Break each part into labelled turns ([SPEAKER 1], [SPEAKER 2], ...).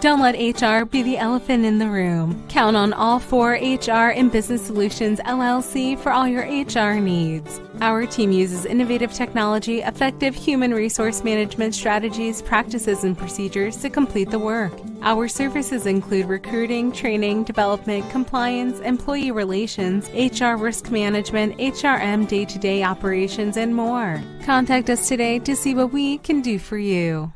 [SPEAKER 1] Don't let HR be the elephant in the room. Count on all four HR and Business Solutions LLC for all your HR needs. Our team uses innovative technology, effective human resource management strategies, practices, and procedures to complete the work. Our services include recruiting, training, development, compliance, employee relations, HR risk management, HRM day-to-day operations, and more. Contact us today to see what we can do for you.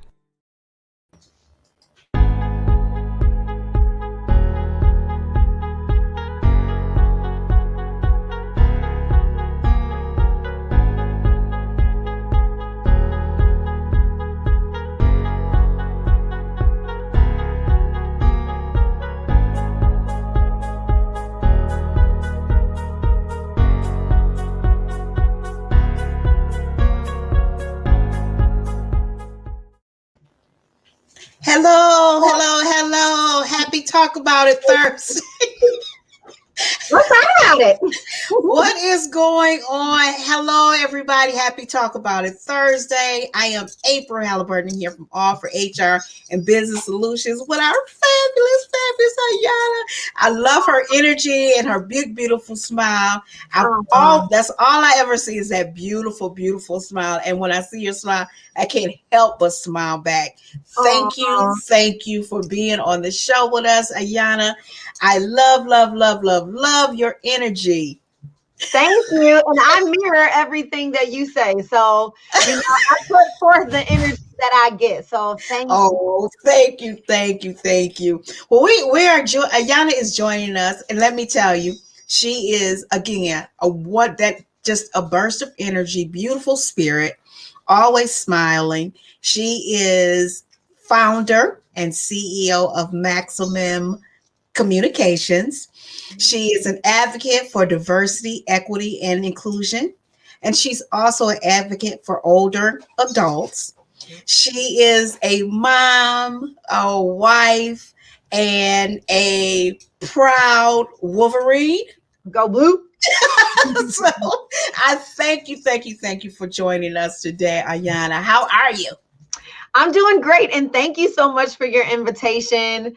[SPEAKER 2] Hello. Happy Talk About It Thursday.
[SPEAKER 3] What's about it?
[SPEAKER 2] What is going on? Hello, everybody. Happy Talk About It Thursday. I am April Halliburton here from All for HR and Business Solutions with our fabulous Ayana. I love her energy and her big, beautiful smile. That's all I ever see is that beautiful, beautiful smile. And when I see your smile, I can't help but smile back. Thank you for being on the show with us, Ayana. I love your energy.
[SPEAKER 3] Thank you. And I mirror everything that you say. So, I put forth the energy that I get. So thank you.
[SPEAKER 2] Oh, thank you. Well, Ayana is joining us. And let me tell you, she is, again, just a burst of energy, beautiful spirit, always smiling. She is founder and CEO of Maximum Communications. She is an advocate for diversity, equity, and inclusion. And she's also an advocate for older adults. She is a mom, a wife, and a proud Wolverine.
[SPEAKER 3] Go Blue.
[SPEAKER 2] So I thank you for joining us today, Ayana. How are you?
[SPEAKER 3] I'm doing great. And thank you so much for your invitation.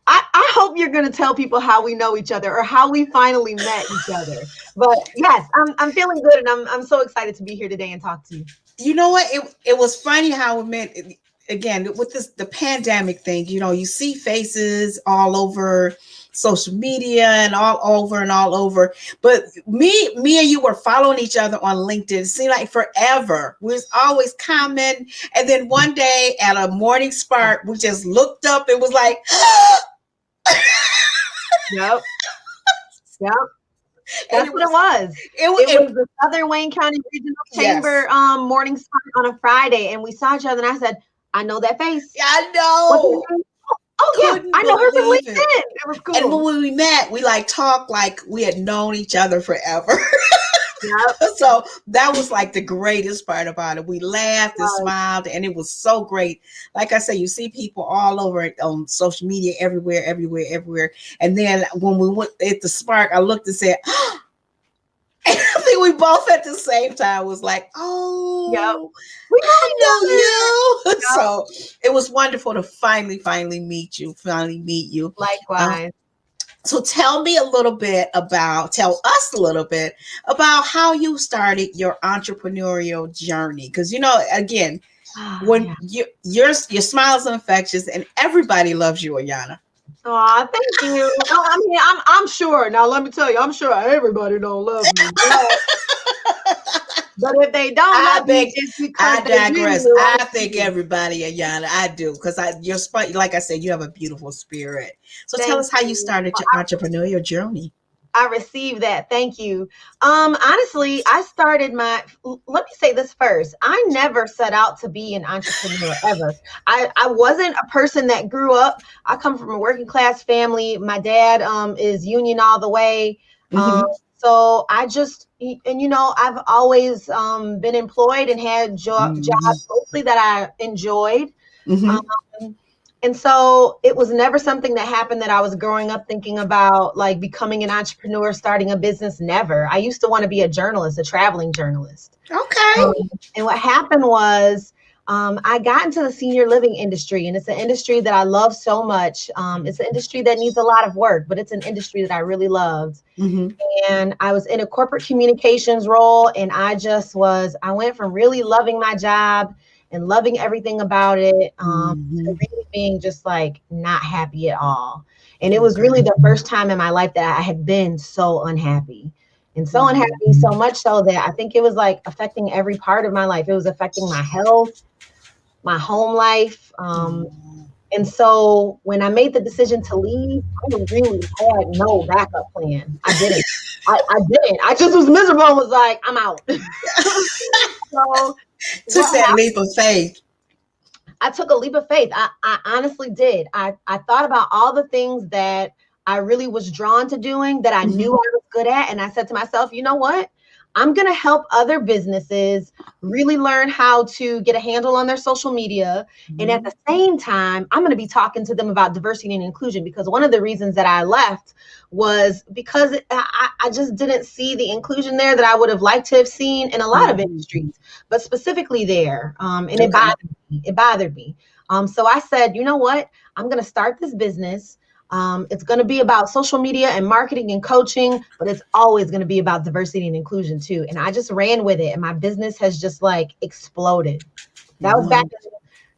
[SPEAKER 3] I hope you're going to tell people how we know each other or how we finally met each other. But yes, I'm feeling good, and I'm so excited to be here today and talk to you.
[SPEAKER 2] You know what? It was funny how we met. Again, with the pandemic thing, you see faces all over social media and all over. But me and you were following each other on LinkedIn. It seemed like forever. We was always commenting. And then one day at a morning spark, we just looked up and was like,
[SPEAKER 3] Yep. That's what it was. It was the Southern Wayne County Regional Chamber morning spark on a Friday. And we saw each other and I said, I know that face.
[SPEAKER 2] Yeah, I know.
[SPEAKER 3] Oh, yeah. I know her from LinkedIn. It was cool.
[SPEAKER 2] And when we met, we talked like we had known each other forever.
[SPEAKER 3] Yep.
[SPEAKER 2] So that was the greatest part about it. We laughed and smiled, and it was so great. Like I said, you see people all over on social media, everywhere. And then when we went at the spark, I looked and said, and I think we both at the same time was like, oh,
[SPEAKER 3] yep.
[SPEAKER 2] I know you. Yep. So it was wonderful to finally meet you.
[SPEAKER 3] Likewise.
[SPEAKER 2] So tell us a little bit about how you started your entrepreneurial journey. Because, again, when your smile is infectious and everybody loves you, Ayana.
[SPEAKER 3] Oh, thank you. I'm sure. Now, let me tell you, I'm sure everybody don't love me. But if they don't love me, it's because
[SPEAKER 2] I digress. I think everybody, Ayana, I do. Because like I said, you have a beautiful spirit. So tell us how you started your entrepreneurial journey.
[SPEAKER 3] I received that. Thank you. Honestly, I started let me say this first. I never set out to be an entrepreneur ever. I wasn't a person that grew up. I come from a working class family. My dad is union all the way.
[SPEAKER 2] Mm-hmm.
[SPEAKER 3] So I just, I've always been employed and had jobs mostly that I enjoyed.
[SPEAKER 2] Mm-hmm.
[SPEAKER 3] And so it was never something that happened that I was growing up thinking about, becoming an entrepreneur, starting a business. Never. I used to want to be a journalist, a traveling journalist.
[SPEAKER 2] Okay.
[SPEAKER 3] And what happened was I got into the senior living industry, and it's an industry that I love so much. It's an industry that needs a lot of work, but it's an industry that I really loved.
[SPEAKER 2] Mm-hmm.
[SPEAKER 3] And I was in a corporate communications role, and I went from really loving my job and loving everything about it, to really being just like not happy at all. And it was really the first time in my life that I had been so unhappy. And so unhappy, so much so that I think it was like affecting every part of my life. It was affecting my health, my home life. And so when I made the decision to leave, I really had no backup plan. I didn't. I didn't. I just was miserable and was like, I'm out. So
[SPEAKER 2] Took that leap of faith.
[SPEAKER 3] I took a leap of faith. I honestly did. I thought about all the things that I really was drawn to doing, that I knew I was good at. And I said to myself, you know what? I'm going to help other businesses really learn how to get a handle on their social media. And at the same time, I'm going to be talking to them about diversity and inclusion, because one of the reasons that I left was because I just didn't see the inclusion there that I would have liked to have seen in a lot of industries, but specifically there. And it bothered me. So I said, you know what? I'm going to start this business. It's going to be about social media and marketing and coaching, but it's always going to be about diversity and inclusion too. And I just ran with it, and my business has just like exploded. That was back in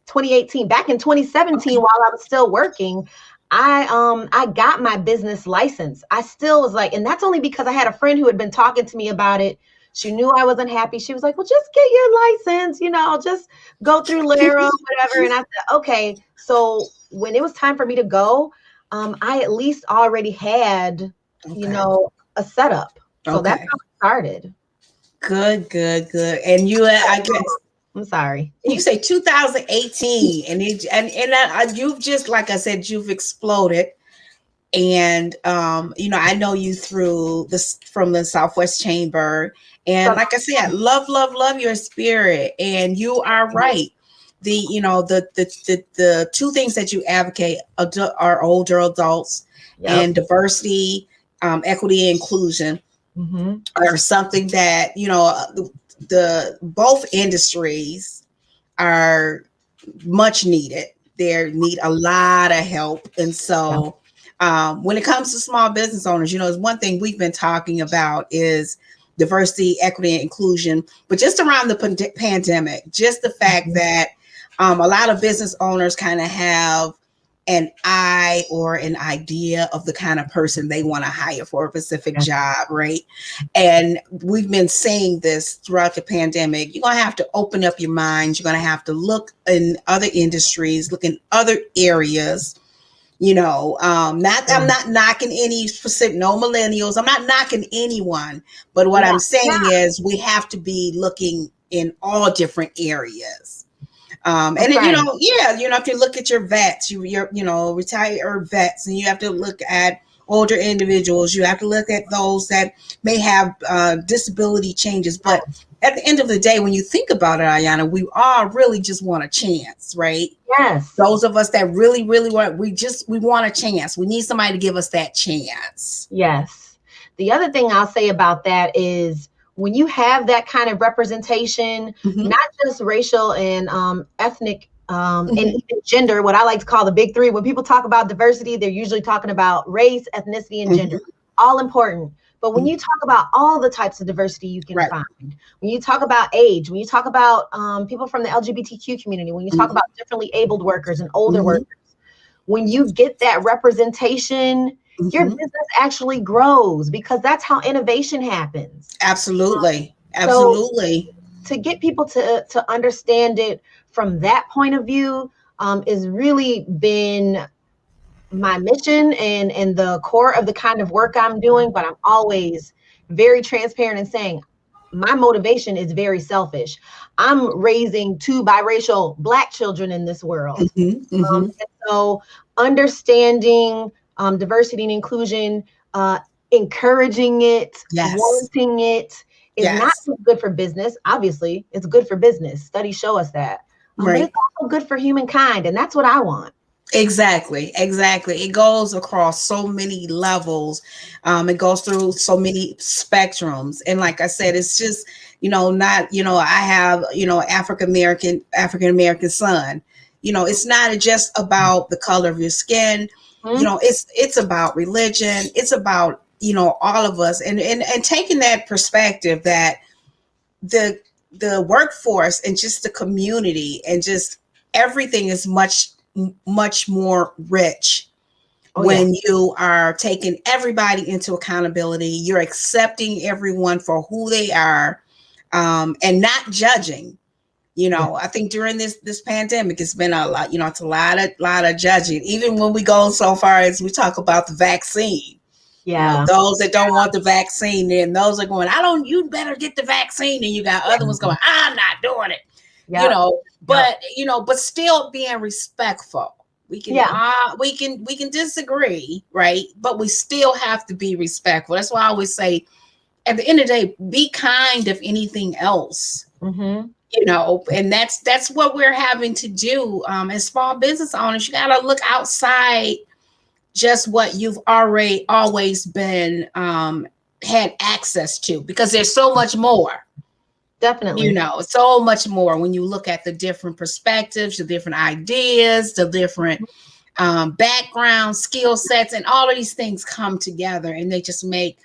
[SPEAKER 3] 2018. Back in 2017, while I was still working, I got my business license. I still was like, and that's only because I had a friend who had been talking to me about it. She knew I wasn't happy. She was like, well, just get your license, just go through Lara, whatever. And I said, okay. So when it was time for me to go, I at least already had, a setup. So that's how it started.
[SPEAKER 2] Good. And I guess,
[SPEAKER 3] I'm sorry.
[SPEAKER 2] You say 2018, and you've just, like I said, you've exploded. And I know you through this from the Southwest Chamber, and like I said, love your spirit. And you are right. The two things that you advocate are older adults and diversity, equity, and inclusion are something that the both industries are much needed. They need a lot of help, and so when it comes to small business owners, it's one thing we've been talking about is diversity, equity, and inclusion. But just around the pandemic, just the fact that a lot of business owners kind of have an eye or an idea of the kind of person they want to hire for a specific job, right? And we've been saying this throughout the pandemic. You're going to have to open up your minds. You're going to have to look in other industries, look in other areas. I'm not knocking any specific, no millennials. I'm not knocking anyone. But what I'm saying is we have to be looking in all different areas. And then, if you look at your vets, your retired vets, and you have to look at older individuals, you have to look at those that may have disability changes. But at the end of the day, when you think about it, Ayana, we all really just want a chance, right?
[SPEAKER 3] Yes.
[SPEAKER 2] Those of us that really, really want, we want a chance. We need somebody to give us that chance.
[SPEAKER 3] Yes. The other thing I'll say about that is, when you have that kind of representation, not just racial and ethnic and even gender, what I like to call the big three. When people talk about diversity, they're usually talking about race, ethnicity, and gender. All important. But when you talk about all the types of diversity you can find, when you talk about age, when you talk about people from the LGBTQ community, when you talk about differently abled workers and older workers, when you get that representation, your business actually grows, because that's how innovation happens.
[SPEAKER 2] Absolutely.
[SPEAKER 3] So to get people to understand it from that point of view is really been my mission and the core of the kind of work I'm doing. But I'm always very transparent in saying my motivation is very selfish. I'm raising 2 biracial Black children in this world. And so understanding diversity and inclusion, encouraging it, wanting it is not just good for business. Obviously, it's good for business. Studies show us that. But it's also good for humankind, and that's what I want.
[SPEAKER 2] Exactly. It goes across so many levels. It goes through so many spectrums. And like I said, it's just, not, I have, African American son. It's not just about the color of your skin. It's about religion. It's about, all of us, and taking that perspective that the workforce and just the community and just everything is much more rich when you are taking everybody into accountability. You're accepting everyone for who they are, and not judging. I think during this pandemic, it's been a lot. It's a lot of judging. Even when we go so far as we talk about the vaccine. Those that don't want the vaccine, then those are going, you better get the vaccine. And you got other ones going, I'm not doing it. But still being respectful. We can disagree, right? But we still have to be respectful. That's why I always say, at the end of the day, be kind if anything else. And that's what we're having to do as small business owners. You got to look outside just what you've always been had access to, because there's so much more.
[SPEAKER 3] Definitely.
[SPEAKER 2] So much more when you look at the different perspectives, the different ideas, the different backgrounds, skill sets, and all of these things come together, and they just make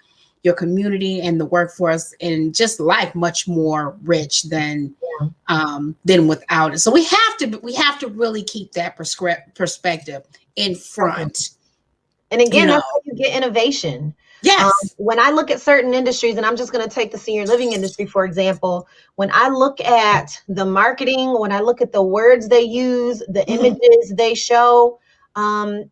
[SPEAKER 2] your community and the workforce and just life much more rich than without it. So we have to really keep that perspective in front.
[SPEAKER 3] And again, that's how you get innovation.
[SPEAKER 2] Yes.
[SPEAKER 3] When I look at certain industries, and I'm just going to take the senior living industry, for example, when I look at the marketing, when I look at the words they use, the images they show,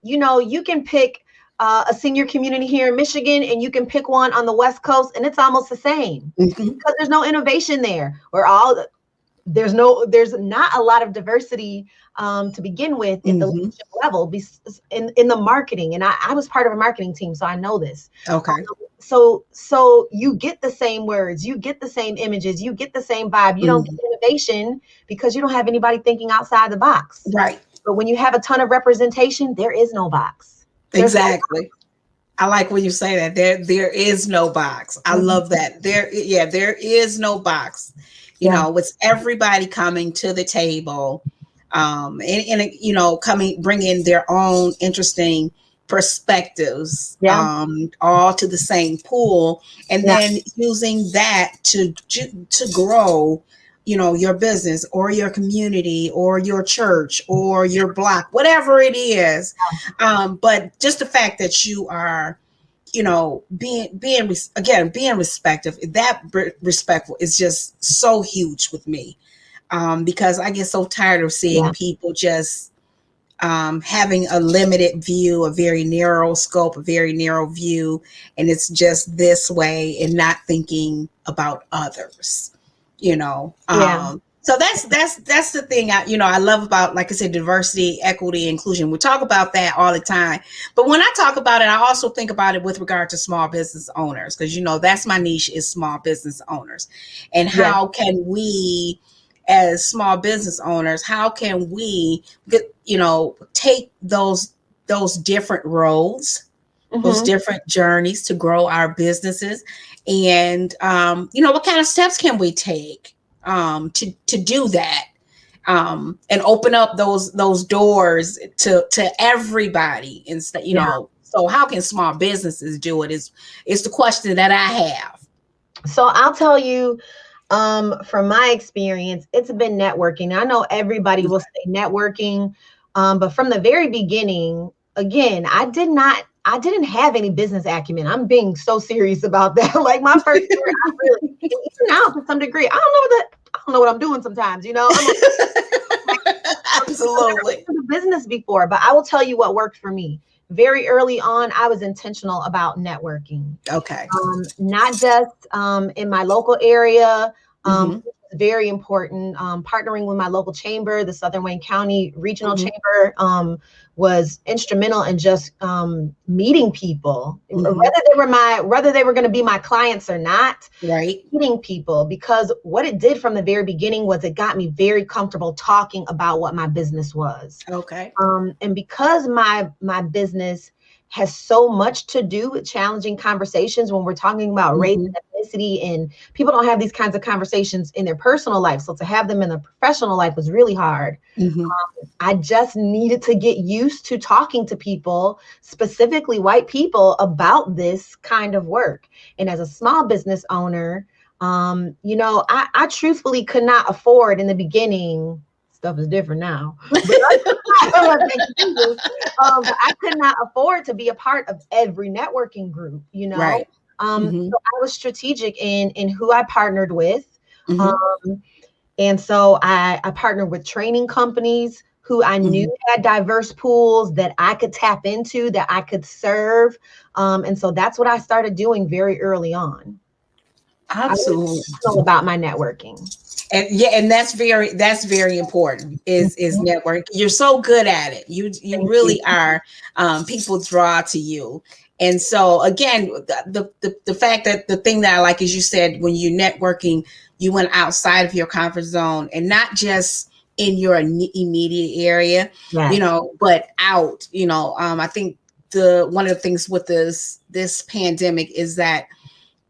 [SPEAKER 3] you can pick a senior community here in Michigan, and you can pick one on the West Coast, and it's almost the same because there's no innovation there. There's not a lot of diversity to begin with at the leadership level in the marketing. And I was part of a marketing team, so I know this.
[SPEAKER 2] Okay.
[SPEAKER 3] So you get the same words, you get the same images, you get the same vibe. You don't get innovation because you don't have anybody thinking outside the box.
[SPEAKER 2] Right.
[SPEAKER 3] But when you have a ton of representation, there is no box.
[SPEAKER 2] Exactly. I like when you say that. There is no box. I love that. There is no box. It's everybody coming to the table, and bringing their own interesting perspectives, all to the same pool, and then using that to grow, your business or your community or your church or your block, whatever it is. But just the fact that you are, being respectful, respectful is just so huge with me, because I get so tired of seeing people just having a limited view, a very narrow scope, a very narrow view, and it's just this way and not thinking about others, So that's the thing I love about, like I said, diversity, equity, inclusion. We talk about that all the time. But when I talk about it, I also think about it with regard to small business owners, because, that's my niche is small business owners. And how can we, as small business owners, how can we, take those different roles, those different journeys to grow our businesses? And, what kind of steps can we take to do that, and open up those doors to everybody instead, so how can small businesses do it is the question that I have.
[SPEAKER 3] So I'll tell you, from my experience, it's been networking. I know everybody will say networking, but from the very beginning, again, I didn't have any business acumen. I'm being so serious about that. Like my first year, I really, even now to some degree, I don't know what I'm doing sometimes,
[SPEAKER 2] Absolutely.
[SPEAKER 3] I've never business before, but I will tell you what worked for me. Very early on, I was intentional about networking.
[SPEAKER 2] Okay.
[SPEAKER 3] Not just in my local area. Very important. Partnering with my local chamber, the Southern Wayne County Regional Chamber, was instrumental in just meeting people, whether they were going to be my clients or not.
[SPEAKER 2] Right.
[SPEAKER 3] Meeting people, because what it did from the very beginning was it got me very comfortable talking about what my business was.
[SPEAKER 2] Okay.
[SPEAKER 3] And because my business has so much to do with challenging conversations when we're talking about race and synchronicity, and people don't have these kinds of conversations in their personal life. So to have them in their professional life was really hard.
[SPEAKER 2] Mhm.
[SPEAKER 3] I just needed to get used to talking to people, specifically white people, about this kind of work. And as a small business owner, I truthfully could not afford in the beginning. Stuff is different now. But I could not afford to be a part of every networking group,
[SPEAKER 2] Right.
[SPEAKER 3] So I was strategic in who I partnered with.
[SPEAKER 2] Mhm.
[SPEAKER 3] And so I partnered with training companies who I knew had diverse pools that I could tap into, that I could serve. And so that's what I started doing very early on.
[SPEAKER 2] Absolutely.
[SPEAKER 3] I was intentional about my networking.
[SPEAKER 2] And that's very important is network. You're so good at it. You
[SPEAKER 3] Thank
[SPEAKER 2] really
[SPEAKER 3] you.
[SPEAKER 2] are. People draw to you. And so again, the fact that the thing that I like is you said when you're networking, you went outside of your comfort zone and not just in your immediate area,
[SPEAKER 3] Yes.
[SPEAKER 2] but out, I think one of the things with this pandemic is that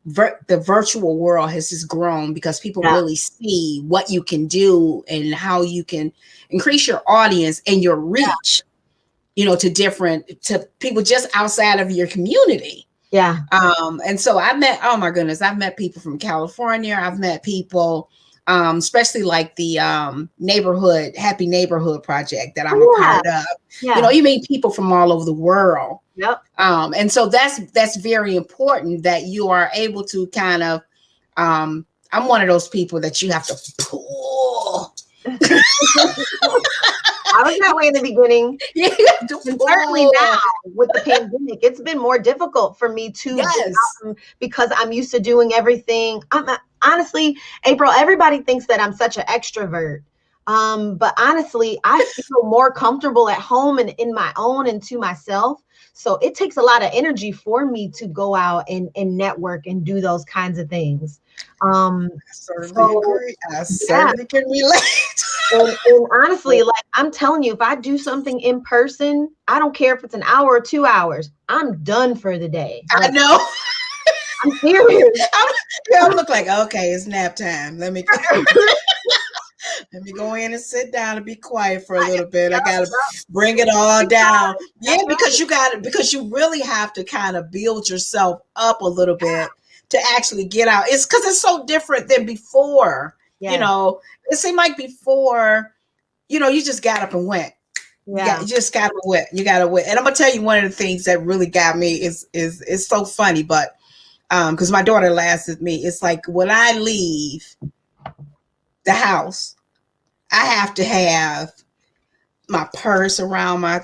[SPEAKER 2] the virtual world has just grown because people really see what you can do and how you can increase your audience and your reach, to people just outside of your community.
[SPEAKER 3] Yeah.
[SPEAKER 2] And so oh my goodness, I've met people from California. I've met people, especially like the Happy Neighborhood project that I'm a part of.
[SPEAKER 3] Yeah.
[SPEAKER 2] You meet people from all over the world.
[SPEAKER 3] Yep.
[SPEAKER 2] And so that's very important that you are able to kind of, I'm one of those people that you have to pull.
[SPEAKER 3] I was that way in the beginning.
[SPEAKER 2] Yeah,
[SPEAKER 3] and certainly now with the pandemic, it's been more difficult for me to because I'm used to doing everything. Honestly, April, everybody thinks that I'm such an extrovert. But honestly, I feel more comfortable at home and in my own and to myself. So it takes a lot of energy for me to go out and network and do those kinds of things.
[SPEAKER 2] I certainly agree. I certainly can relate.
[SPEAKER 3] And honestly, like I'm telling you, if I do something in person, I don't care if it's an hour or 2 hours, I'm done for the day.
[SPEAKER 2] I know.
[SPEAKER 3] I'm serious.
[SPEAKER 2] I look like, okay, it's nap time. Let me go in and sit down and be quiet for a little bit. I gotta bring it all down. Yeah, because you really have to kind of build yourself up a little bit to actually get out. It's because it's so different than before. It seemed like before, you just got up and went. Yeah, you just gotta win. You gotta win. And I'm gonna tell you one of the things that really got me is so funny, but because my daughter laughs at me. It's like when I leave the house, I have to have my purse around my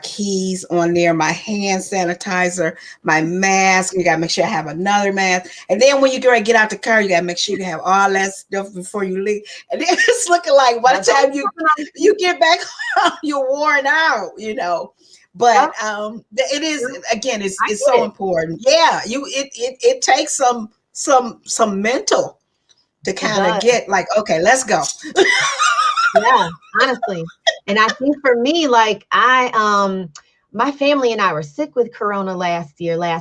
[SPEAKER 2] keys on there, my hand sanitizer, my mask. You gotta make sure I have another mask. And then when you get out the car, you gotta make sure you have all that stuff before you leave. And then it's looking like by the time you get back home, you're worn out, But it is, again, it's so important. Yeah, it takes some mental to kind of get like, okay, let's go.
[SPEAKER 3] Yeah, honestly. And I think for me, like my family and I were sick with Corona last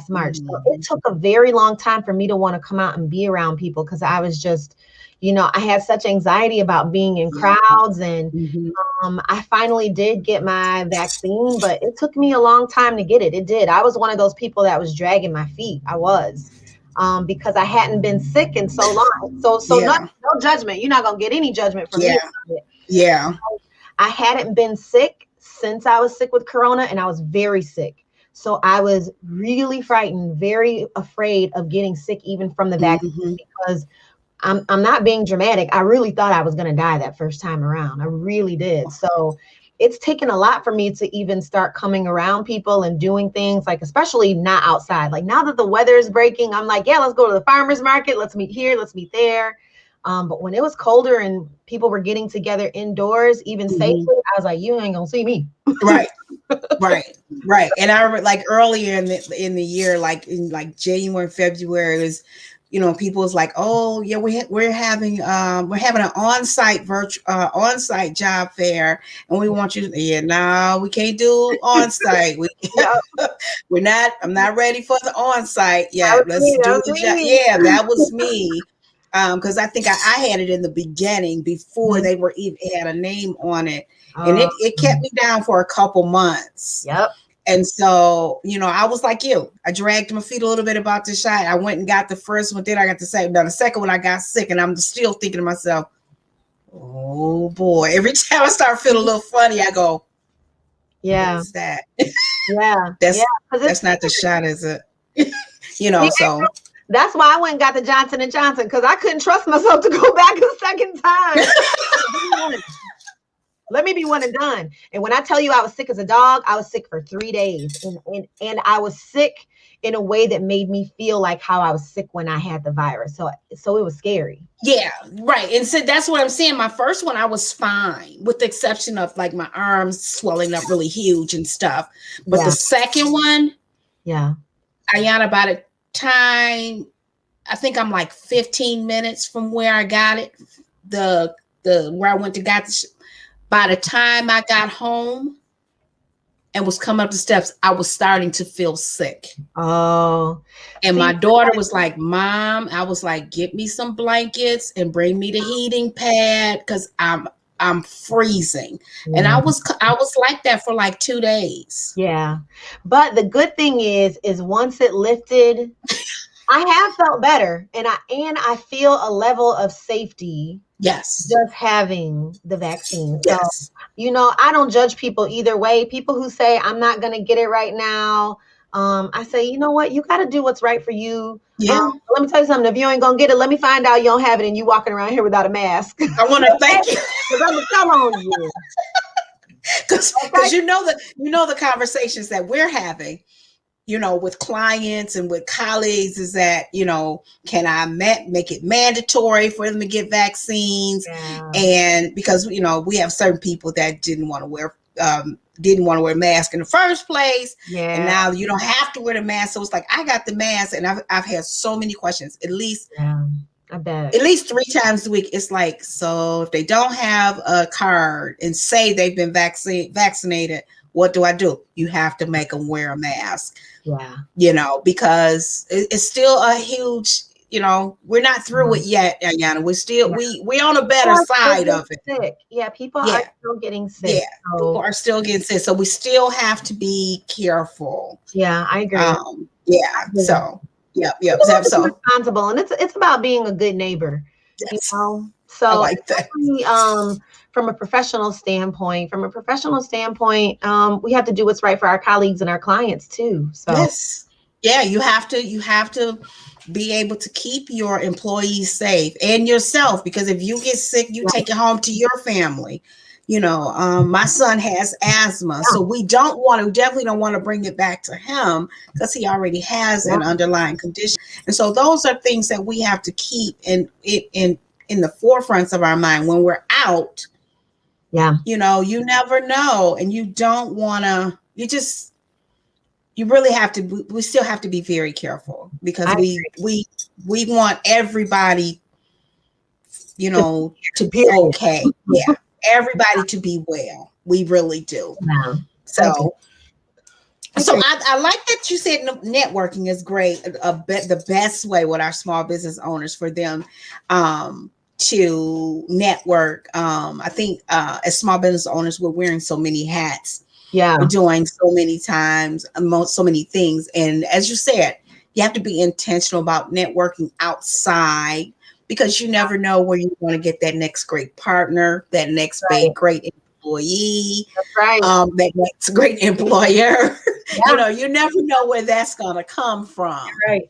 [SPEAKER 3] March. So it took a very long time for me to want to come out and be around people because I was just, I had such anxiety about being in crowds. And I finally did get my vaccine, but it took me a long time to get it. It did. I was one of those people that was dragging my feet. I was. Because I hadn't been sick in so long. So no judgment. You're not going to get any judgment from me.
[SPEAKER 2] Yeah.
[SPEAKER 3] I hadn't been sick since I was sick with Corona, and I was very sick. So I was really frightened, very afraid of getting sick even from the vaccine because I'm not being dramatic. I really thought I was going to die that first time around. I really did. So it's taken a lot for me to even start coming around people and doing things like, especially not outside. Like now that the weather is breaking, I'm like, yeah, let's go to the farmer's market. Let's meet here. Let's meet there. But when it was colder and people were getting together indoors, even safely, I was like, you ain't gonna see me.
[SPEAKER 2] Right. And I remember like earlier in the year, like in like January, February, people was like, oh yeah, we're having an on-site job fair, and we want you. Yeah, no, we can't do on-site.
[SPEAKER 3] Yeah,
[SPEAKER 2] I'm not ready for the on-site
[SPEAKER 3] that
[SPEAKER 2] yet.
[SPEAKER 3] was
[SPEAKER 2] Let's
[SPEAKER 3] me. That
[SPEAKER 2] do
[SPEAKER 3] was
[SPEAKER 2] the job.
[SPEAKER 3] me.
[SPEAKER 2] Yeah, that was me. Because I think I had it in the beginning before they were even had a name on it, and it kept me down for a couple months.
[SPEAKER 3] Yep.
[SPEAKER 2] And so, I was like you. I dragged my feet a little bit about this shot. I went and got the first one. Then I got the second. Now the second one, I got sick, and I'm still thinking to myself, "Oh boy!" Every time I start feeling a little funny, I go,
[SPEAKER 3] Yeah.
[SPEAKER 2] "What is that?"
[SPEAKER 3] Yeah.
[SPEAKER 2] That's not the shot, is it? So
[SPEAKER 3] that's why I went and got the Johnson & Johnson, because I couldn't trust myself to go back a second time. Let me be one and done. And when I tell you I was sick as a dog, I was sick for 3 days. And I was sick in a way that made me feel like how I was sick when I had the virus. So it was scary.
[SPEAKER 2] Yeah, right. And so that's what I'm saying. My first one, I was fine, with the exception of like my arms swelling up really huge and stuff. But the second one, Ayana, by the time, I think I'm like 15 minutes from where I got it, where I went to got the by the time I got home and was coming up the steps, I was starting to feel sick.
[SPEAKER 3] Oh.
[SPEAKER 2] And my daughter was like, Mom, I was like, get me some blankets and bring me the heating pad, because I'm freezing. Yeah. And I was like that for like 2 days.
[SPEAKER 3] Yeah. But the good thing is once it lifted, I have felt better, and I feel a level of safety.
[SPEAKER 2] Yes.
[SPEAKER 3] Just having the vaccine. So,
[SPEAKER 2] yes.
[SPEAKER 3] I don't judge people either way. People who say, I'm not going to get it right now. I say, you know what? You got to do what's right for you.
[SPEAKER 2] Yeah.
[SPEAKER 3] Let me tell you something. If you ain't going to get it, let me find out you don't have it and you walking around here without a mask.
[SPEAKER 2] I want to thank you.
[SPEAKER 3] Because I'm going to tell on you.
[SPEAKER 2] Because you know the conversations that we're having, with clients and with colleagues, is that, can I make it mandatory for them to get vaccines? Yeah. And because, we have certain people that didn't want to wear masks in the first place. Yeah. And now you don't have to wear the mask. So it's like, I got the mask, and I've had so many questions, at least.
[SPEAKER 3] Yeah. I bet.
[SPEAKER 2] At least 3 times a week. It's like, so if they don't have a card and say they've been vaccinated, what do I do? You have to make them wear a mask. Yeah. Because it's still a huge, we're not through it yet, Ayana. We're still, we're on a better side of it.
[SPEAKER 3] Sick. Yeah. People are still getting sick.
[SPEAKER 2] Yeah. So. People are still getting sick. So we still have to be careful.
[SPEAKER 3] Yeah, I agree.
[SPEAKER 2] Yeah. So, yep. So
[SPEAKER 3] responsible. And it's about being a good neighbor.
[SPEAKER 2] Yes.
[SPEAKER 3] So
[SPEAKER 2] I like that.
[SPEAKER 3] From a professional standpoint, we have to do what's right for our colleagues and our clients too. So
[SPEAKER 2] yes. Yeah, you have to be able to keep your employees safe and yourself, because if you get sick, you take it home to your family. My son has asthma, so we definitely don't want to bring it back to him, because he already has an underlying condition. And so those are things that we have to keep in the forefronts of our mind when we're out.
[SPEAKER 3] Yeah.
[SPEAKER 2] You never know. And you don't want to, you really have to, we still have to be very careful, because we want everybody, to be okay. Yeah. Everybody to be well. We really do.
[SPEAKER 3] Yeah.
[SPEAKER 2] So I like that you said networking is great. The best way with our small business owners, for them, to network. I think as small business owners, we're wearing so many hats.
[SPEAKER 3] Yeah.
[SPEAKER 2] We're doing so many so many things. And as you said, you have to be intentional about networking outside, because you never know where you want to get that next great partner, that next great employee, that next great employer.
[SPEAKER 3] Yeah.
[SPEAKER 2] You never know where that's going to come from.
[SPEAKER 3] Right.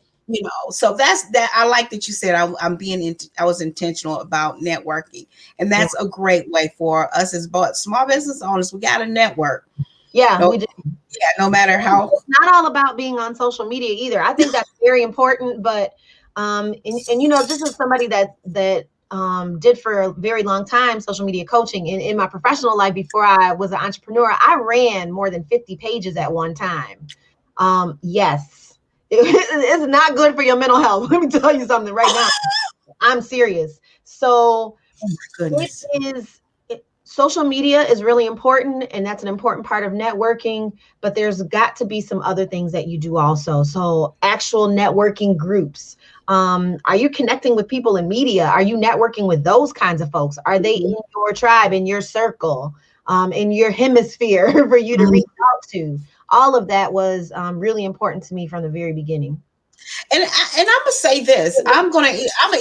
[SPEAKER 2] So that's that. I like that you said I was intentional about networking, and that's a great way for us as small business owners. We got to network.
[SPEAKER 3] Yeah, we do.
[SPEAKER 2] Yeah, no matter how.
[SPEAKER 3] It's not all about being on social media either. I think that's very important, but this is somebody that did for a very long time social media coaching. In my professional life, before I was an entrepreneur, I ran more than 50 pages at one time. Yes. It's not good for your mental health. Let me tell you something right now. I'm serious. So
[SPEAKER 2] Oh my goodness.
[SPEAKER 3] social media is really important, and that's an important part of networking, but there's got to be some other things that you do also. So actual networking groups. Are you connecting with people in media? Are you networking with those kinds of folks? Are they in your tribe, in your circle, in your hemisphere for you to reach out to? All of that was really important to me from the very beginning.
[SPEAKER 2] And I'm gonna say this. I'm gonna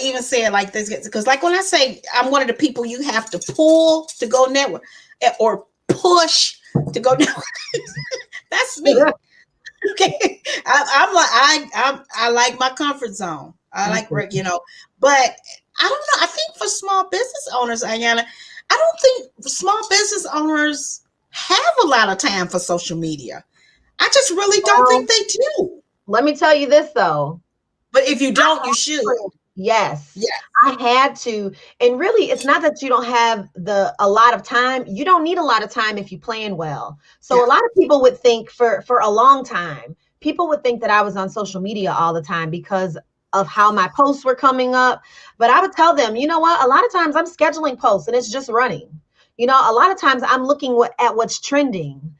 [SPEAKER 2] even say it like this, because like when I say I'm one of the people you have to pull to go network or push to go network, that's me. Okay, I like my comfort zone. I like but I don't know. I think for small business owners, Ayana, I don't think small business owners have a lot of time for social media. I just really don't think they do.
[SPEAKER 3] Let me tell you this though.
[SPEAKER 2] But if you don't, you should.
[SPEAKER 3] Yes.
[SPEAKER 2] Yeah.
[SPEAKER 3] I had to. And really, it's not that you don't have a lot of time. You don't need a lot of time if you plan well. So a lot of people would think for a long time, people would think that I was on social media all the time because of how my posts were coming up. But I would tell them, you know what? A lot of times I'm scheduling posts and it's just running. You know, a lot of times I'm looking at what's trending.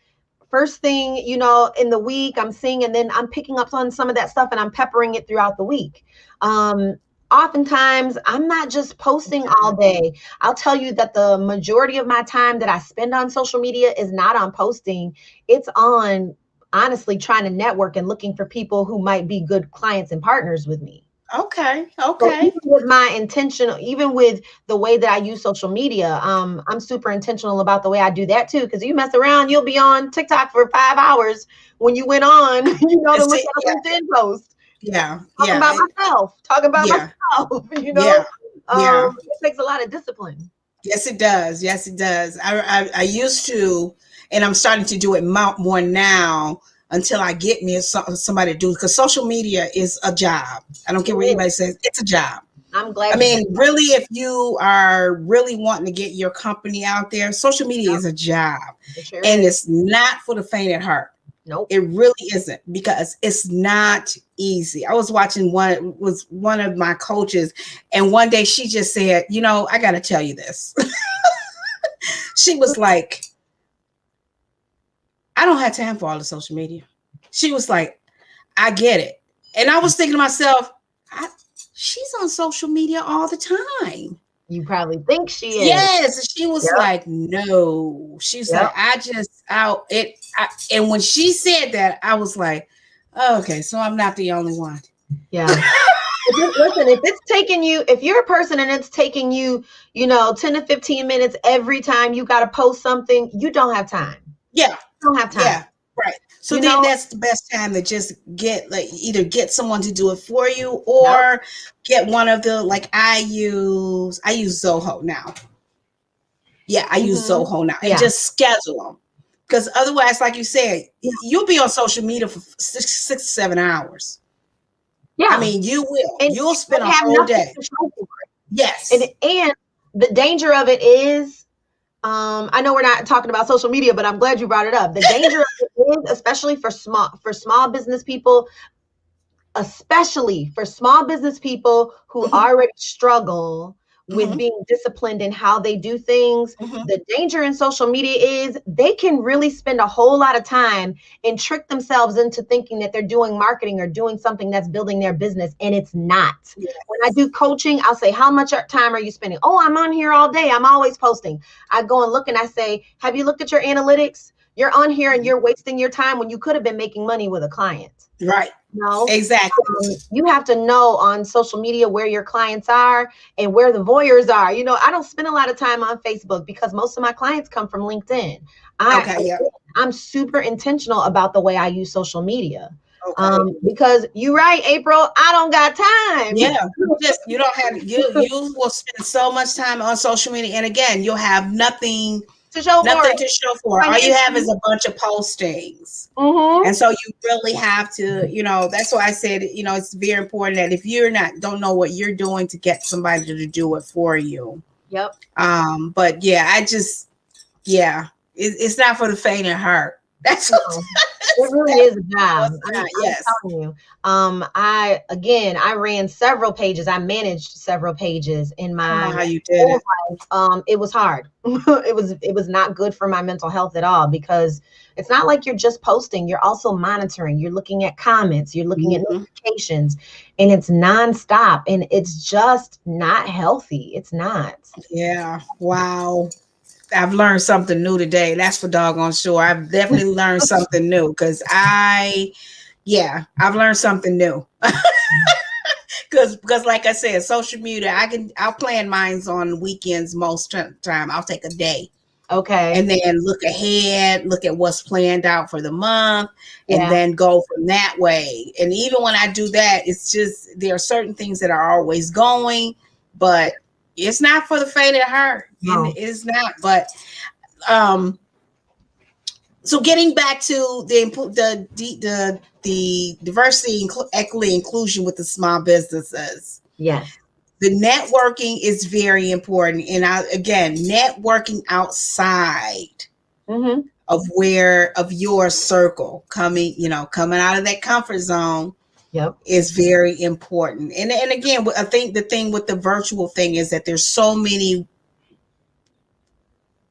[SPEAKER 3] First thing, you know, in the week I'm seeing, and then I'm picking up on some of that stuff and I'm peppering it throughout the week. Oftentimes I'm not just posting all day. I'll tell you that the majority of my time that I spend on social media is not on posting. It's on honestly trying to network and looking for people who might be good clients and partners with me.
[SPEAKER 2] Okay.
[SPEAKER 3] So even with my intention, even with the way that I use social media, I'm super intentional about the way I do that too. Because you mess around, you'll be on TikTok for 5 hours when you went on, you know, to look at a LinkedIn post. Talking about myself, you know. It takes a lot of discipline.
[SPEAKER 2] Yes, it does. Yes, it does. I used to, and I'm starting to do it more now until I get me somebody to do it, because social media is a job. I don't care what anybody says, it's a job.
[SPEAKER 3] I'm glad.
[SPEAKER 2] I mean, really, if you are really wanting to get your company out there, social media is a job. And it's not for the faint at heart.
[SPEAKER 3] Nope.
[SPEAKER 2] It really isn't, because it's not easy. I was watching one of my coaches, and one day she just said, you know, I got to tell you this. She was like, I don't have time for all the social media. She was like, I get it. And I was thinking to myself, she's on social media all the time.
[SPEAKER 3] You probably think she is.
[SPEAKER 2] Yes. She was like, no. She's like, and when she said that, I was like, okay, so I'm not the only one.
[SPEAKER 3] Yeah. Listen, if you're a person and it's taking you, you know, 10 to 15 minutes every time you got to post something, you don't have time.
[SPEAKER 2] Yeah.
[SPEAKER 3] You don't have time.
[SPEAKER 2] Yeah. Right. So then that's the best time to just either get someone to do it for you, or get one of the, like I use Zoho now. Yeah, I use Zoho now, and just schedule them. Because otherwise, like you said, you'll be on social media for 6 to 7 hours. Yeah. I mean, you will. And you'll spend a whole day. Yes.
[SPEAKER 3] And the danger of it is, I know we're not talking about social media, but I'm glad you brought it up. The danger of it is, especially for small business people, who already struggle with being disciplined in how they do things. The danger in social media is they can really spend a whole lot of time and trick themselves into thinking that they're doing marketing or doing something that's building their business, and it's not. Yes. When I do coaching, I'll say, how much time are you spending? Oh, I'm on here all day. I'm always posting. I go and look and I say, have you looked at your analytics? You're on here and you're wasting your time when you could have been making money with a client.
[SPEAKER 2] Right.
[SPEAKER 3] No,
[SPEAKER 2] exactly.
[SPEAKER 3] You have to know on social media where your clients are and where the voyeurs are. You know, I don't spend a lot of time on Facebook because most of my clients come from LinkedIn. I'm super intentional about the way I use social media. Okay. Because you're right, April, I don't got time.
[SPEAKER 2] Yeah, you don't have you will spend so much time on social media, and again, you'll have nothing to show for. All you have is a bunch of postings. And so you really have to, you know, that's why I said, you know, it's very important that if you're don't know what you're doing, to get somebody to do it for you.
[SPEAKER 3] Yep.
[SPEAKER 2] But yeah, it's not for the faint of heart. That's
[SPEAKER 3] It really is a job. I'm
[SPEAKER 2] Yes.
[SPEAKER 3] telling you. I ran several pages. I managed several pages in
[SPEAKER 2] I don't
[SPEAKER 3] my
[SPEAKER 2] know how you did
[SPEAKER 3] whole
[SPEAKER 2] it.
[SPEAKER 3] life. It was hard. It was not good for my mental health at all, because it's not like you're just posting. You're also monitoring. You're looking at comments. You're looking at notifications, and it's nonstop. And it's just not healthy. It's not.
[SPEAKER 2] Yeah. Wow. I've learned something new today. That's for doggone sure. I've definitely learned something new because I've learned something new. Because like I said, social media, I'll plan mines on weekends most time. I'll take a day.
[SPEAKER 3] Okay.
[SPEAKER 2] And then look ahead, look at what's planned out for the month, and
[SPEAKER 3] Yeah.
[SPEAKER 2] then go from that way. And even when I do that, it's just there are certain things that are always going, but it's not for the faint of heart.
[SPEAKER 3] No.
[SPEAKER 2] And it's not. But so getting back to the diversity, equity, inclusion with the small businesses.
[SPEAKER 3] Yes.
[SPEAKER 2] The networking is very important. And again, networking outside of your circle, coming out of that comfort zone
[SPEAKER 3] Yep.
[SPEAKER 2] is very important. And again, I think the thing with the virtual thing is that there's so many,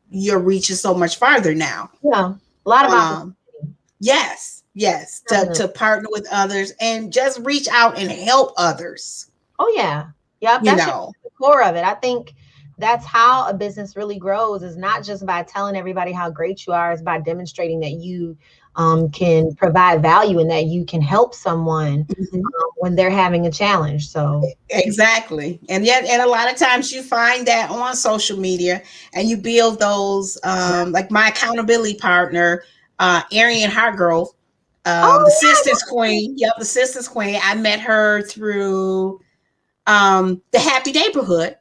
[SPEAKER 2] you're reaching so much farther now.
[SPEAKER 3] Yeah. A lot of opportunity.
[SPEAKER 2] Yes, to partner with others and just reach out and help others.
[SPEAKER 3] Oh yeah. Yep. That's just the core of it. I think that's how a business really grows, is not just by telling everybody how great you are, it's by demonstrating that you can provide value and that you can help someone when they're having a challenge. So
[SPEAKER 2] exactly. And a lot of times you find that on social media and you build those, like my accountability partner, Arian Hargrove, the Sisters Queen. Yep, the Sisters Queen. I met her through the Happy Neighborhood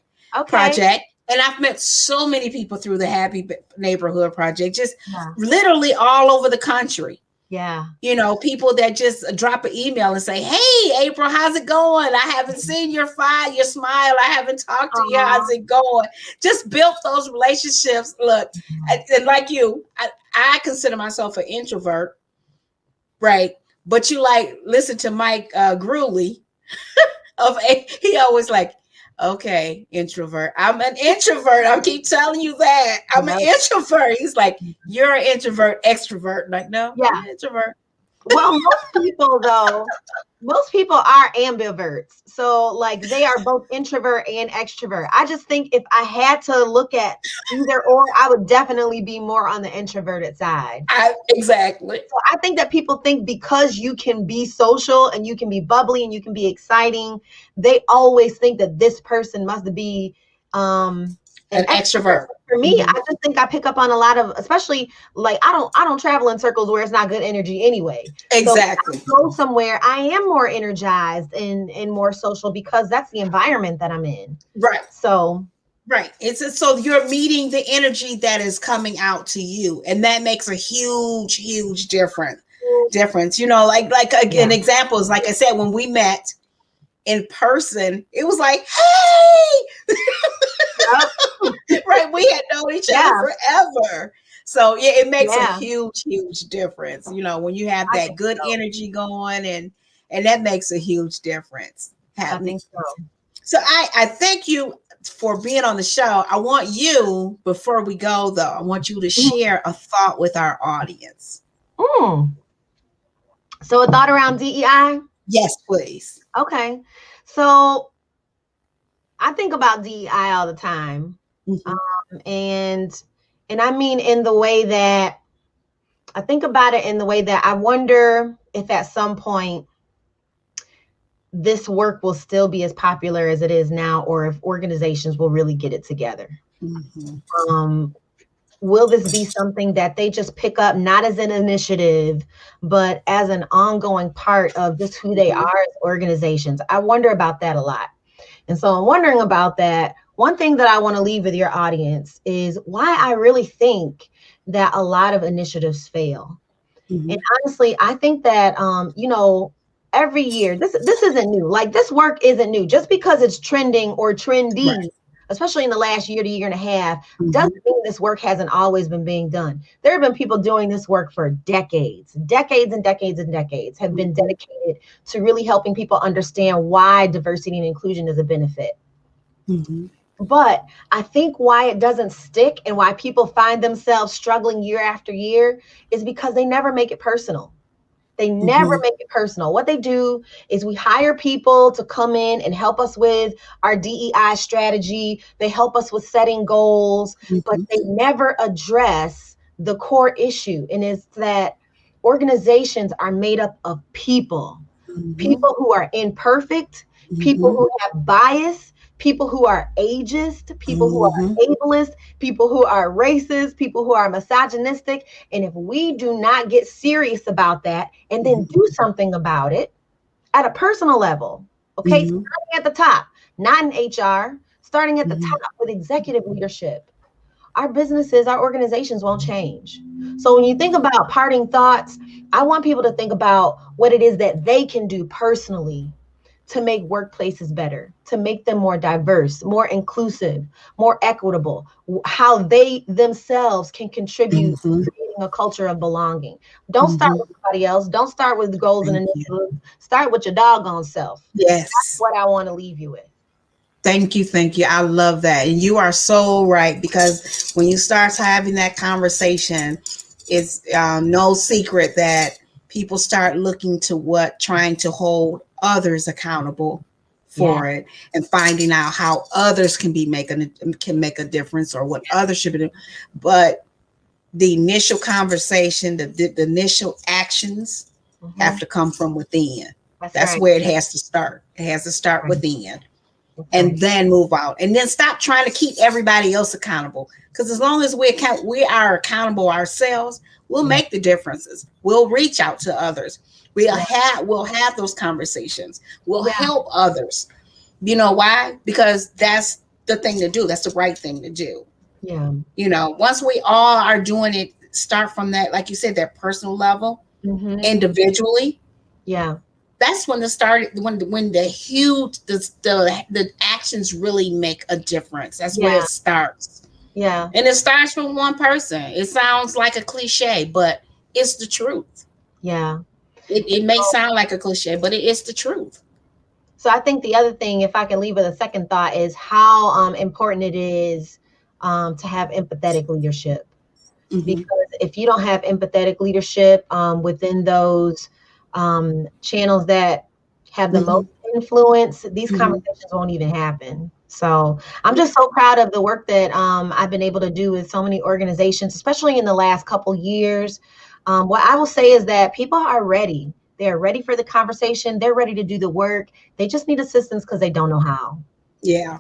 [SPEAKER 2] Project. And I've met so many people through the Happy Neighborhood Project, just literally all over the country.
[SPEAKER 3] Yeah.
[SPEAKER 2] People that just drop an email and say, "Hey, April, how's it going? I haven't seen your smile. I haven't talked to you. How's it going?" Just built those relationships. Look, and like you, I consider myself an introvert, right? But you listen to Mike Grewley he always okay, introvert. I'm an introvert. I keep telling you that. I'm an introvert. He's like, "You're an introvert, extrovert." I'm like, no, I'm an introvert.
[SPEAKER 3] Well, most people are ambiverts. So they are both introvert and extrovert. I just think if I had to look at either or, I would definitely be more on the introverted side.
[SPEAKER 2] Exactly.
[SPEAKER 3] So I think that people think because you can be social and you can be bubbly and you can be exciting, they always think that this person must be an extrovert. For me, I just think I pick up on a lot of, especially I don't travel in circles where it's not good energy anyway.
[SPEAKER 2] Exactly.
[SPEAKER 3] So if I go somewhere, I am more energized and more social because that's the environment that I'm in.
[SPEAKER 2] Right.
[SPEAKER 3] So
[SPEAKER 2] right. So you're meeting the energy that is coming out to you, and that makes a huge, huge difference. An example is, like I said, when we met in person, it was like, "Hey." Right, we had known each other forever. So it makes a huge, huge difference. When you have that good energy going, and that makes a huge difference happening.
[SPEAKER 3] I think
[SPEAKER 2] so I thank you for being on the show. I want you, before we go though, I want you to share a thought with our audience.
[SPEAKER 3] So a thought around DEI?
[SPEAKER 2] Yes, please.
[SPEAKER 3] Okay. So I think about DEI all the time. And I mean, in the way that I think about it, in the way that I wonder if at some point this work will still be as popular as it is now, or if organizations will really get it together. Will this be something that they just pick up, not as an initiative, but as an ongoing part of just who they are as organizations? I wonder about that a lot. And so I'm wondering about that. One thing that I want to leave with your audience is why I really think that a lot of initiatives fail. And honestly, I think that, every year, this isn't new. This work isn't new. Just because it's trending or trendy especially in the last year to year and a half,
[SPEAKER 2] Mm-hmm.
[SPEAKER 3] doesn't mean this work hasn't always been being done. There have been people doing this work for decades and decades and decades have been dedicated to really helping people understand why diversity and inclusion is a benefit.
[SPEAKER 2] Mm-hmm.
[SPEAKER 3] But I think why it doesn't stick and why people find themselves struggling year after year is because they never make it personal. They never make it personal. What they do is we hire people to come in and help us with our DEI strategy. They help us with setting goals, but they never address the core issue. And it's that organizations are made up of people, people who are imperfect, people who have bias, people who are ageist, people who are ableist, people who are racist, people who are misogynistic. And if we do not get serious about that and then do something about it at a personal level, okay, starting at the top, not in HR, starting at the top with executive leadership, our businesses, our organizations won't change. So when you think about parting thoughts, I want people to think about what it is that they can do personally to make workplaces better, to make them more diverse, more inclusive, more equitable, how they themselves can contribute to creating a culture of belonging. Don't start with somebody else. Don't start with the goals and initiatives. Start with your doggone self.
[SPEAKER 2] Yes.
[SPEAKER 3] That's what I want to leave you with.
[SPEAKER 2] Thank you. Thank you. I love that. And you are so right, because when you start having that conversation, it's no secret that people start looking to trying to hold others accountable for it, and finding out how others can make a difference, or what others should be doing. But the initial conversation, the initial actions have to come from within. That's right. Where it has to start. It has to start within. And then move out, and then stop trying to keep everybody else accountable. Because as long as we are accountable ourselves, we'll make the differences. We'll reach out to others. We'll have those conversations. We'll help others. You know why? Because that's the thing to do. That's the right thing to do.
[SPEAKER 3] Yeah.
[SPEAKER 2] You know, once we all are doing it, start from that, like you said, that personal level, individually.
[SPEAKER 3] Yeah.
[SPEAKER 2] That's when when the huge the actions really make a difference. That's where it starts.
[SPEAKER 3] Yeah.
[SPEAKER 2] And it starts from one person. It sounds like a cliche, but it's the truth.
[SPEAKER 3] Yeah.
[SPEAKER 2] It may sound like a cliche, but it is the truth.
[SPEAKER 3] So I think the other thing, if I can leave with a second thought, is how important it is to have empathetic leadership. Because if you don't have empathetic leadership within those channels that have the most influence, these conversations won't even happen. So I'm just so proud of the work that I've been able to do with so many organizations, especially in the last couple years. What I will say is that people are ready. They're ready for the conversation. They're ready to do the work. They just need assistance because they don't know how.
[SPEAKER 2] Yeah.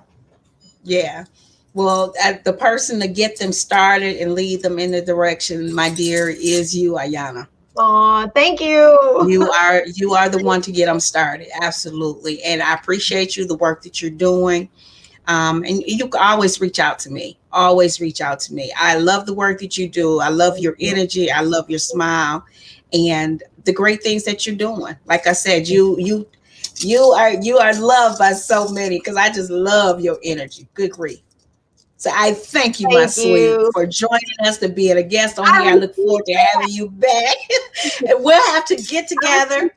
[SPEAKER 2] Yeah. Well, the person to get them started and lead them in the direction, my dear, is you, Ayana.
[SPEAKER 3] Oh, thank you.
[SPEAKER 2] You are the one to get them started. Absolutely. And I appreciate you, the work that you're doing. And you can always reach out to me. Always reach out to me. I love the work that you do. I love your energy. I love your smile and the great things that you're doing. Like I said, you are loved by so many, because I just love your energy. Good grief. So I thank you, my sweet, for joining us, to being a guest on here. I look forward to having you back. And we'll have to get together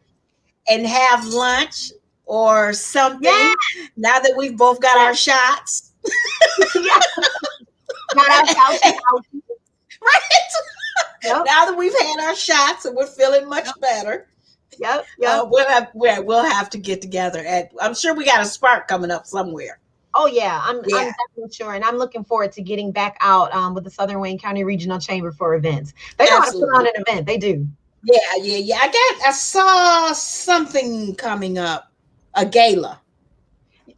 [SPEAKER 2] and have lunch or something now that we've both got our shots.
[SPEAKER 3] Got our shots.
[SPEAKER 2] Right. Yep. Now that we've had our shots and we're feeling much better.
[SPEAKER 3] Yep.
[SPEAKER 2] We'll have to get together. I'm sure we got a spark coming up somewhere.
[SPEAKER 3] Oh yeah, I'm definitely sure, and I'm looking forward to getting back out with the Southern Wayne County Regional Chamber for events. They know how to put on an event. They do.
[SPEAKER 2] Yeah. I saw something coming up, a gala.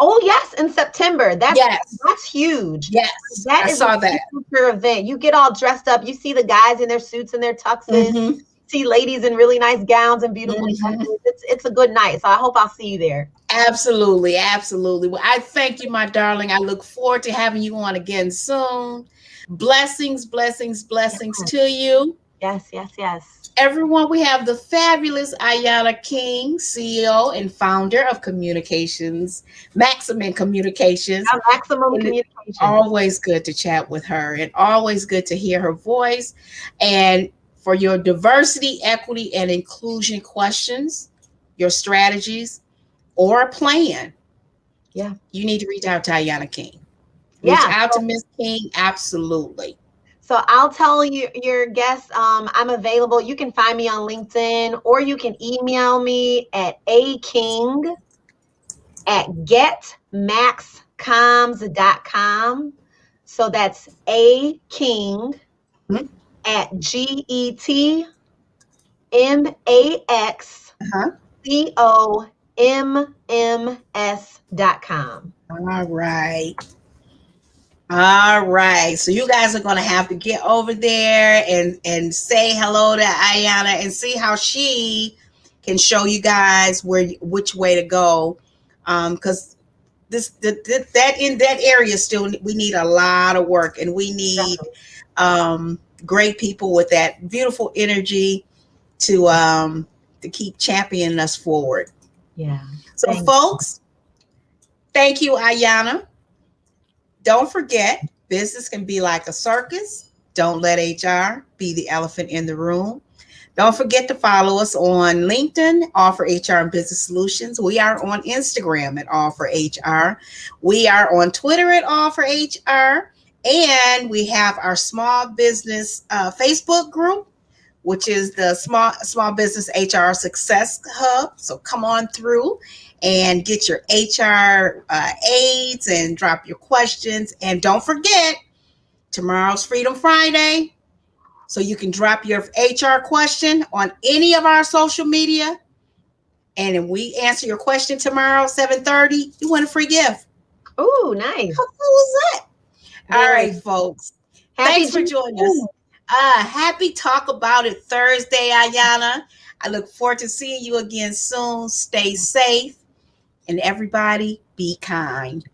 [SPEAKER 3] Oh yes, in September. That's huge.
[SPEAKER 2] Yes, I saw that.
[SPEAKER 3] Future event. You get all dressed up. You see the guys in their suits and their tuxes. See ladies in really nice gowns and beautiful dresses. It's a good night. So I hope I'll see you there.
[SPEAKER 2] Absolutely. Well, I thank you, my darling. I look forward to having you on again soon. Blessings to you.
[SPEAKER 3] Yes.
[SPEAKER 2] Everyone, we have the fabulous Ayana King, CEO and founder of Communications, Maximum Communications.
[SPEAKER 3] Our maximum
[SPEAKER 2] And it's
[SPEAKER 3] communication.
[SPEAKER 2] always good to chat with her and always good to hear her voice. And for your diversity, equity, and inclusion questions, your strategies, or a plan,
[SPEAKER 3] Yeah.
[SPEAKER 2] you need to reach out to Ayana King. Reach
[SPEAKER 3] Yeah.
[SPEAKER 2] out to Miss King, absolutely.
[SPEAKER 3] So I'll tell you your guests, I'm available. You can find me on LinkedIn or you can email me at aking@getmaxcoms.com. So that's A King
[SPEAKER 2] Mhm.
[SPEAKER 3] at GETMAXCOMMS.com.
[SPEAKER 2] All right. All right. So you guys are gonna have to get over there and say hello to Ayana and see how she can show you guys which way to go. Because that in that area still we need a lot of work and we need great people with that beautiful energy to keep championing us forward.
[SPEAKER 3] Yeah.
[SPEAKER 2] So folks, thank you, Ayana. Don't forget, business can be like a circus. Don't let HR be the elephant in the room. Don't forget to follow us on LinkedIn, All for HR and Business Solutions. We are on Instagram at All for HR. We are on Twitter at All for HR. And we have our small business Facebook group, which is the small business HR success hub. So come on through and get your HR aids and drop your questions. And don't forget, tomorrow's Freedom Friday. So you can drop your HR question on any of our social media. And if we answer your question tomorrow, 7:30, you win a free gift.
[SPEAKER 3] Oh, nice.
[SPEAKER 2] How cool is that? All right,
[SPEAKER 3] Very.
[SPEAKER 2] folks.
[SPEAKER 3] Happy
[SPEAKER 2] Thanks for joining us. Happy Talk About It Thursday, Ayana. I look forward to seeing you again soon. Stay safe and everybody be kind.